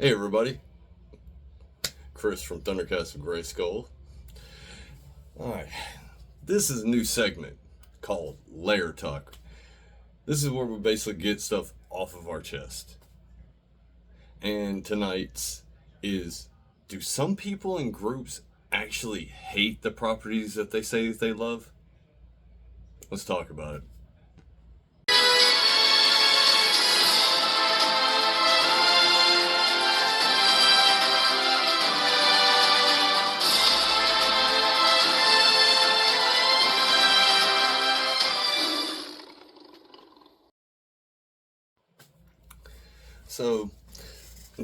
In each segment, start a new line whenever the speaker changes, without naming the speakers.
Hey everybody, Chris from Thundercast of Gray Skull. Alright, this is a new segment called Lair Talk. This is where we basically get stuff off of our chest. And tonight's is, do some people in groups actually hate the properties that they say that they love? Let's talk about it. So,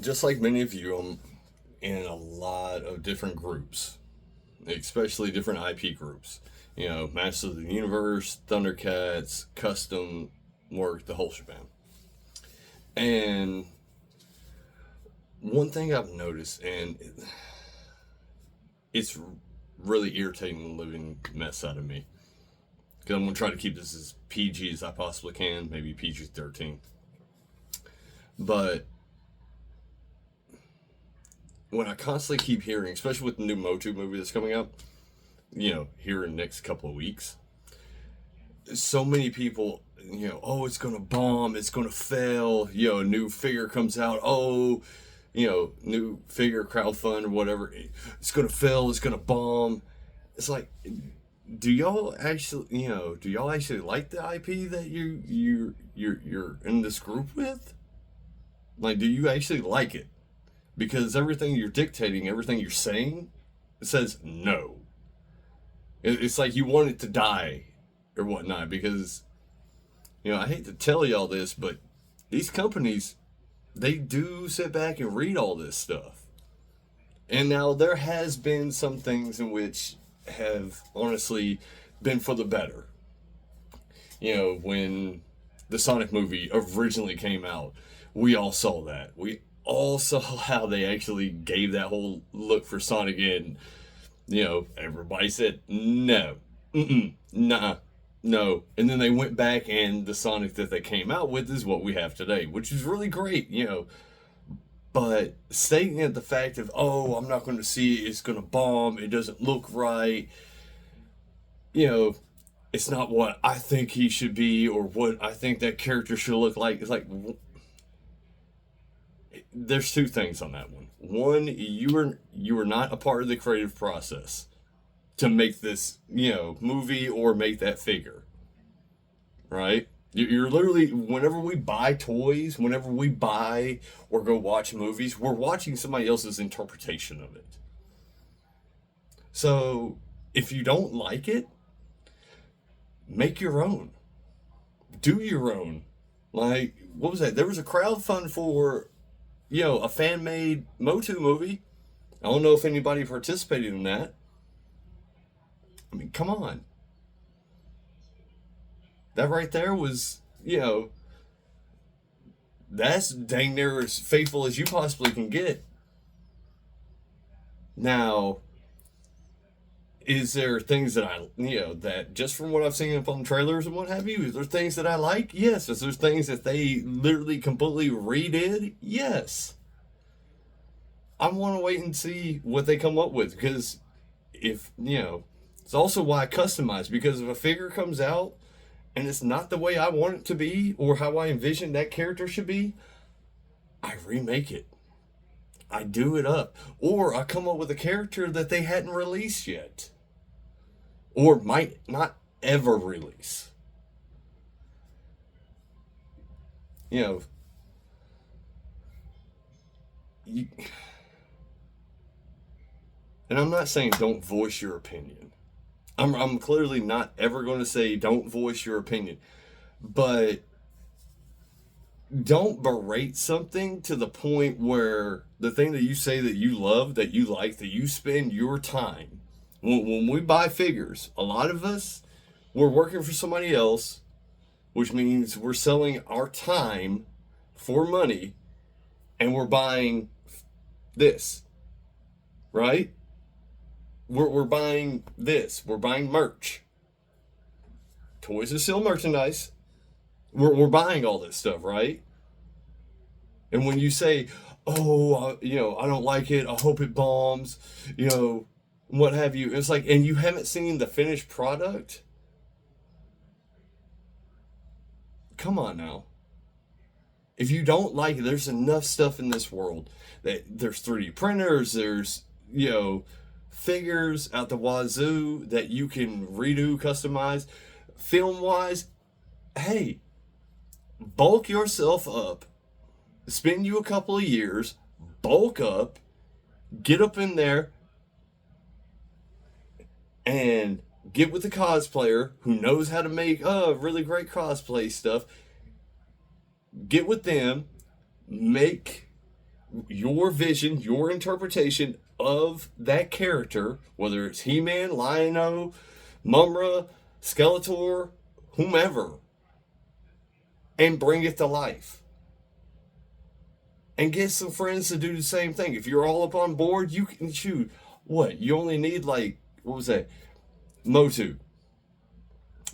just like many of you, I'm in a lot of different groups, especially different IP groups. You know, Masters of the Universe, Thundercats, Custom Work, the whole shebang. And one thing I've noticed, and it's really irritating the living mess out of me, because I'm going to try to keep this as PG as I possibly can, maybe PG 13. But when I constantly keep hearing, especially with the new Motu movie that's coming out, here in the next couple of weeks, so many people, oh, it's going to bomb, it's going to fail, a new figure comes out, oh, new figure crowdfund or whatever, it's going to fail, it's going to bomb. It's like, do y'all actually like the IP that you're in this group with? Like, do you actually like it? Because everything you're dictating, everything you're saying, it says no. It's like you want it to die or whatnot. Because, I hate to tell y'all this, but these companies, they do sit back and read all this stuff. And now there has been some things in which have honestly been for the better. When the Sonic movie originally came out, we all saw that. We all saw how they actually gave that whole look for Sonic, and everybody said no, nah, no, and then they went back, and the Sonic that they came out with is what we have today, which is really great, But stating at the fact of, oh, I'm not going to see it, it's going to bomb, it doesn't look right, it's not what I think he should be or what I think that character should look like. It's like, there's two things on that one. One, you are not a part of the creative process to make this, movie or make that figure. Right? You're literally, whenever we buy toys, whenever we buy or go watch movies, we're watching somebody else's interpretation of it. So, if you don't like it, make your own. Do your own. Like, what was that? There was a crowdfund for, a fan-made Motu movie. I don't know if anybody participated in that. I mean, come on. That right there was, that's dang near as faithful as you possibly can get. Now, is there things that that just from what I've seen from trailers and what have you, is there things that I like? Yes. Is there things that they literally completely redid? Yes. I want to wait and see what they come up with, because if, it's also why I customize, because if a figure comes out and it's not the way I want it to be or how I envision that character should be, I remake it. I do it up. Or I come up with a character that they hadn't released yet. Or might not ever release. You, and I'm not saying don't voice your opinion. I'm clearly not ever going to say don't voice your opinion. But don't berate something to the point where the thing that you say that you love, that you like, that you spend your time. When we buy figures, a lot of us, we're working for somebody else, which means we're selling our time for money, and we're buying this, right? We're buying this. We're buying merch. Toys are still merchandise. We're buying all this stuff, right? And when you say, I don't like it. I hope it bombs, what have you. It's like, and you haven't seen the finished product? Come on now. If you don't like it, there's enough stuff in this world that there's 3D printers, there's, figures out the wazoo that you can redo, customize. Film wise, hey, bulk yourself up, spend you a couple of years, bulk up, get up in there, and get with the cosplayer who knows how to make really great cosplay stuff. Get with them, make your vision, your interpretation of that character, whether it's He-Man, Lion-O, Mumra, Skeletor, whomever, and bring it to life. And get some friends to do the same thing. If you're all up on board, you can shoot. What? You only need what was that? Motu.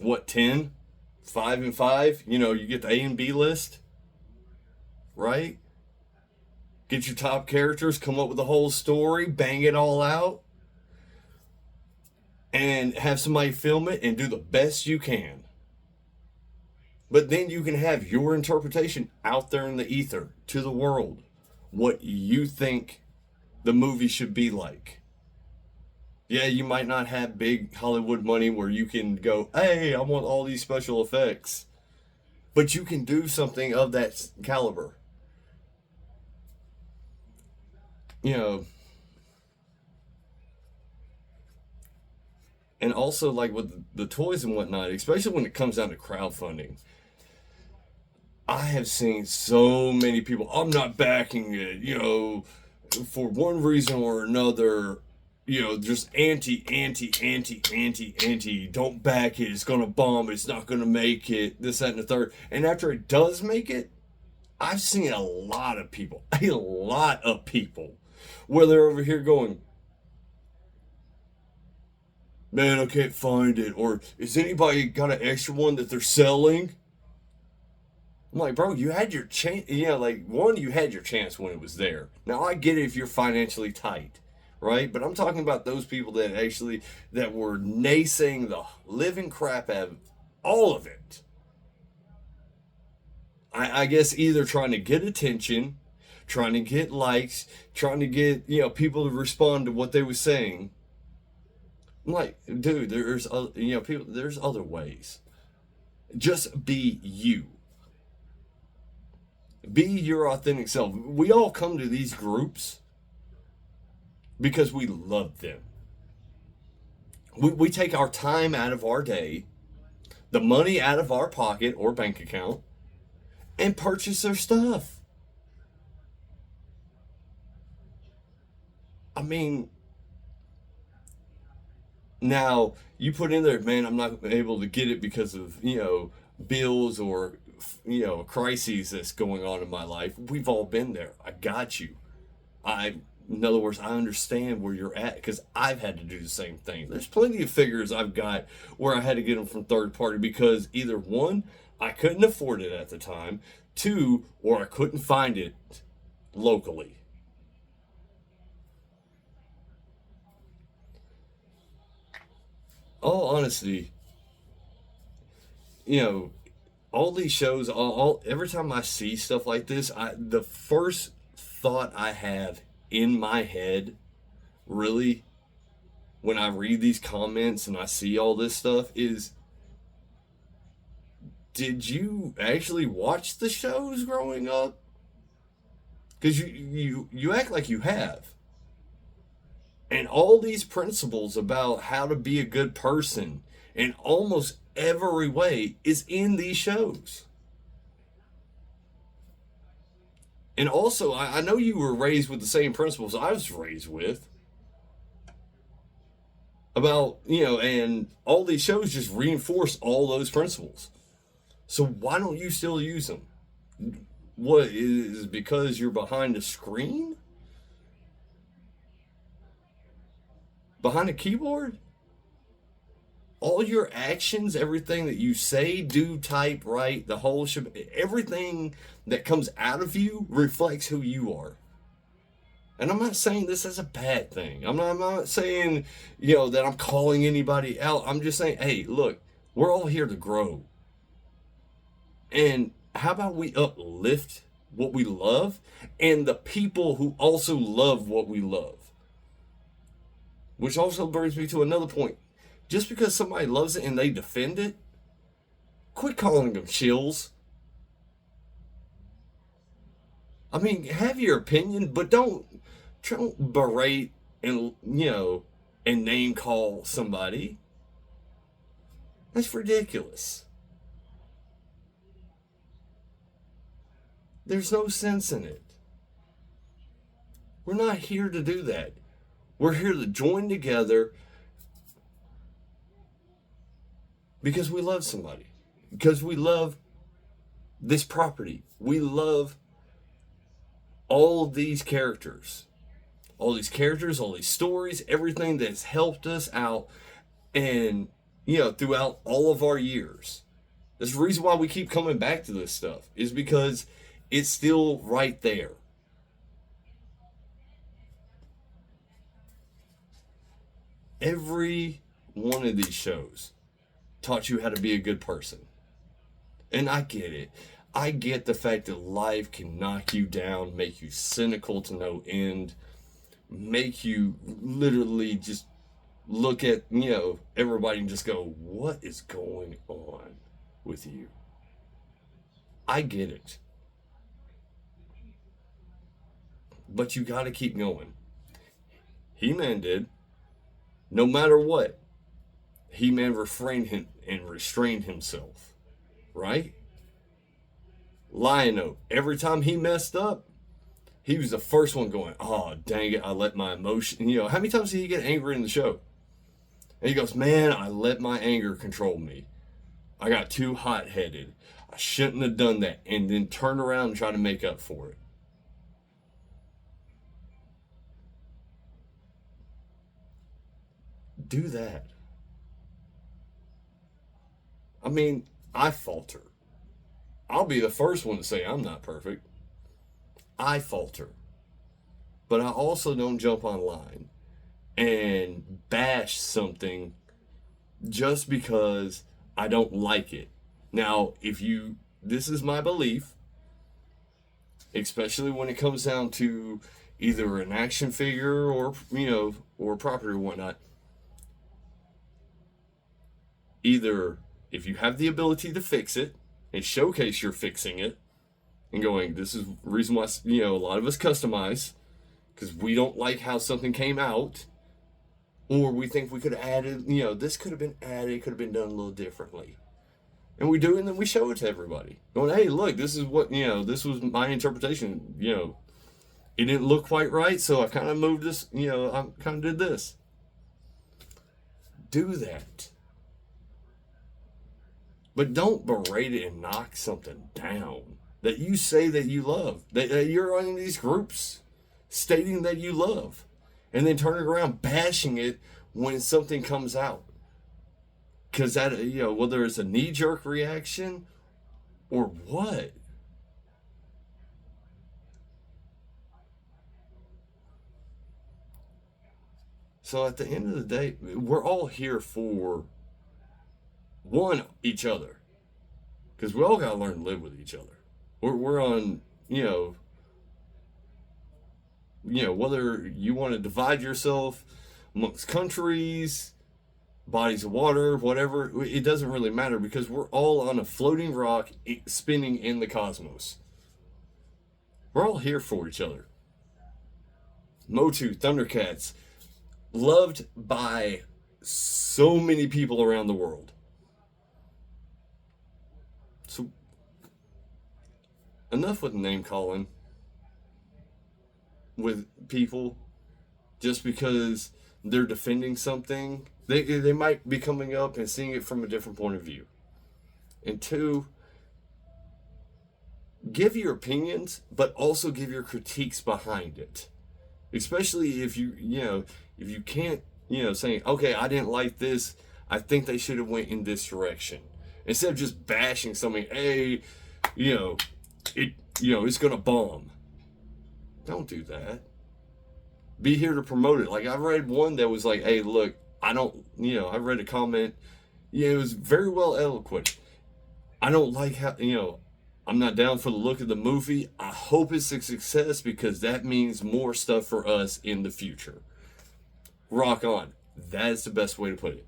What, 10? 5 and 5? You get the A and B list. Right? Get your top characters, come up with a whole story, bang it all out, and have somebody film it and do the best you can. But then you can have your interpretation out there in the ether to the world. What you think the movie should be like. Yeah, you might not have big Hollywood money where you can go, hey, I want all these special effects. But you can do something of that caliber. And also, like with the toys and whatnot, especially when it comes down to crowdfunding, I have seen so many people, I'm not backing it, for one reason or another, just anti, don't back it, it's gonna bomb, it's not gonna make it, this, that, and the third. And after it does make it, I've seen a lot of people, where they're over here going, man, I can't find it, or is anybody got an extra one that they're selling? I'm like, bro, you had your chance. You had your chance when it was there. Now, I get it if you're financially tight, right? But I'm talking about those people that were naysaying the living crap out of all of it. I guess either trying to get attention, trying to get likes, trying to get, people to respond to what they were saying. I'm like, dude, there's other ways. Just be you. Be your authentic self. We all come to these groups because we love them. We take our time out of our day, the money out of our pocket or bank account, and purchase their stuff. I mean, now you put in there, man, I'm not able to get it because of, bills or, crises that's going on in my life. We've all been there. I got you. In other words, I understand where you're at because I've had to do the same thing. There's plenty of figures I've got where I had to get them from third party because either one, I couldn't afford it at the time, two, or I couldn't find it locally. All honesty, all these shows, every time I see stuff like this, the first thought I have in my head, really, when I read these comments and I see all this stuff, is, did you actually watch the shows growing up? Because you act like you have. And all these principles about how to be a good person in almost every way is in these shows. And also, I know you were raised with the same principles I was raised with. About, and all these shows just reinforce all those principles. So why don't you still use them? What, is it because you're behind a screen? Behind a keyboard? All your actions, everything that you say, do, type, write, the whole everything that comes out of you reflects who you are. And I'm not saying this as a bad thing. I'm not saying, that I'm calling anybody out. I'm just saying, hey, look, we're all here to grow. And how about we uplift what we love and the people who also love what we love? Which also brings me to another point. Just because somebody loves it and they defend it, quit calling them chills. I mean, have your opinion, but don't berate and and name call somebody. That's ridiculous. There's no sense in it. We're not here to do that. We're here to join together because we love somebody. Because we love this property. We love all these characters. All these characters, all these stories, everything that's helped us out and, throughout all of our years. That's the reason why we keep coming back to this stuff, is because it's still right there. Every one of these shows taught you how to be a good person. And I get it. I get the fact that life can knock you down, make you cynical to no end, make you literally just look at, everybody and just go, what is going on with you? I get it. But you got to keep going. He-Man did. No matter what, He-Man refrained him and restrained himself. Right? Lion-O, every time he messed up, he was the first one going, oh, dang it, I let my emotion, how many times did he get angry in the show? And he goes, man, I let my anger control me. I got too hot-headed. I shouldn't have done that. And then turn around and try to make up for it. Do that. I mean, I falter. I'll be the first one to say I'm not perfect. I falter. But I also don't jump online and bash something just because I don't like it. Now, this is my belief, especially when it comes down to either an action figure or property or whatnot. Either if you have the ability to fix it and showcase you're fixing it and going, this is the reason why, a lot of us customize because we don't like how something came out, or we think we could have added, this could have been added, could have been done a little differently. And we do, and then we show it to everybody. Going, hey, look, this is what, this was my interpretation. It didn't look quite right, so I kind of moved this, I kind of did this. Do that. But don't berate it and knock something down that you say that you love. That you're in these groups stating that you love. And then turning around bashing it when something comes out. Because that, whether it's a knee-jerk reaction or what. So at the end of the day, we're all here for each other, because we all gotta learn to live with each other. We're on, whether you want to divide yourself amongst countries, bodies of water, whatever, it doesn't really matter, because we're all on a floating rock spinning in the cosmos. We're all here for each other. Motu, Thundercats, loved by so many people around the world. So, enough with name calling with people just because they're defending something. They might be coming up and seeing it from a different point of view. And two, give your opinions, but also give your critiques behind it. Especially if if you can't, saying, okay, I didn't like this, I think they should have went in this direction. Instead of just bashing something, hey, it's gonna bomb. Don't do that. be here to promote it. Like, I read one that was like, hey, look, I don't, I read a comment. Yeah, it was very well eloquent. I don't like how, I'm not down for the look of the movie. I hope it's a success because that means more stuff for us in the future. Rock on. That is the best way to put it.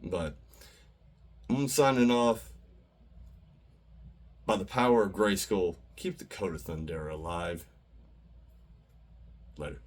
But I'm signing off. By the power of Grayskull, keep the Code of Thundera alive. Later.